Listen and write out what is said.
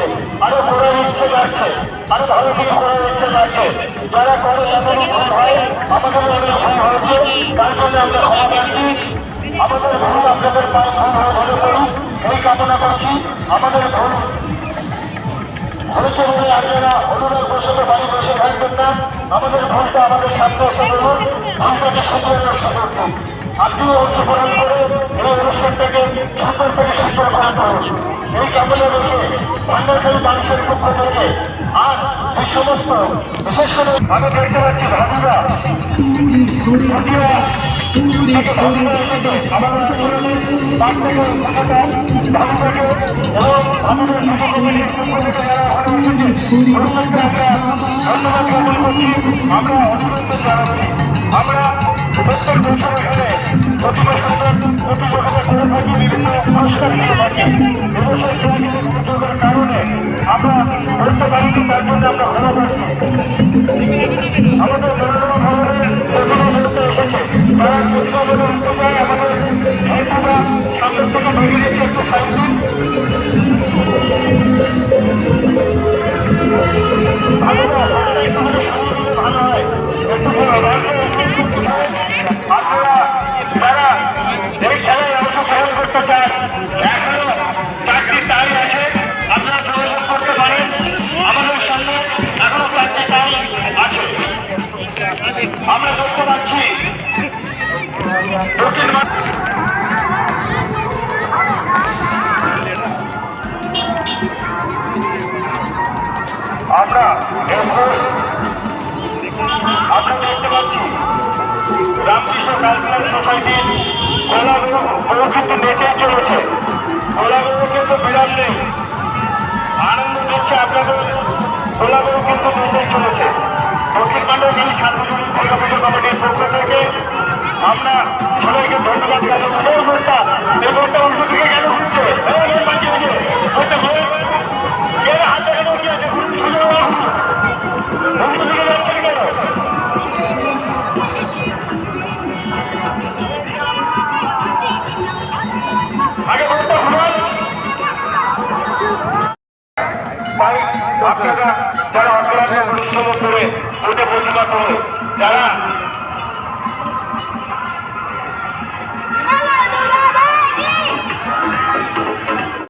হবে, আরো করার ইচ্ছে যাচ্ছে, আরো ভালো কিছু করার ইচ্ছে যাচ্ছে। যারা করে তাদেরও ভুল হয়, আমাদেরও অনেক ভুল হয়েছে, তার জন্য আমরা ক্ষমা চাচ্ছি। আমাদের ভুল আপনাদের পায়ে ভুল হয়ে ধরে পড়ুক এই কামনা করছি। আমাদের ভুল হয়েছে বলে আপনারা অনুরাগ বসে বাড়ি বসে থাকবেন না। আমাদের ভুলটা আমাদের সামনে এসে বলুন, ভুলটাকে শুধরে রক্ষা করবেন। আপনিও অংশগ্রহণ করে এই অনুষ্ঠানটাকে সুন্দর থেকে সুন্দর করা করুন এই কামনা রেখে ভান্ডারকারী মানুষের পক্ষ থেকে। আর এই সমস্ত বিশেষ করে আমি দেখতে পাচ্ছি ভাবিরা আমরা অনুরোধ জানাচ্ছি, আমরা প্রত্যেক বছর এখানে প্রতি বছর করে থাকি, বিভিন্ন পুরস্কার দিয়ে থাকি। এবছর সাংস্কৃতিক দুর্যোগের কারণে আমরা করতে পারিনি, তার জন্য আমরা ক্ষমা করছি। আমাদের জনগণ ভবনের যেগুলো বলতে এসেছে তারা প্রতিবাদনের উদ্যোগে আমাদের আমরা সামনের থেকে বেরিয়ে গেছি একটু সাইকেল ভালো না, একটু হলে ভালো হয়, একটু আপনারা যারা এই খেলায় অংশগ্রহণ করতে চান এখনো 4টি টাই আছে, আপনারা যোগাযোগ করতে পারেন। আমাদের সামনে এখনো 4টি টাই আছে। আমরা দেখতে পাচ্ছি আমরা দেখতে পাচ্ছি রামকৃষ্ণ কালচারাল সোসাইটির গোলাগুলো কিন্তু বেঁচেই চলেছে। গোলাগুলো কিন্তু বিরাট নেই, আনন্দ দিচ্ছে আপনাদের। গোলাগুলো কিন্তু বেঁচেই চলেছে। দক্ষিণ পাণ্ডবখালী সার্বজনীন দুর্গা পুজো কমিটির পক্ষ থেকে আমরা সবাইকে ধন্যবাদ জানাচ্ছি। এই ভোটটা উল্টো দিকে কেন ঘুরছে? হাতে কেন কি আছে? উল্টো দিকে যাচ্ছেন কেন? আগে ভোটটা ঘুরান। আপনারা যারা অপরাধের পরিশ্রম করে ভোটে প্রতিভা করে যারা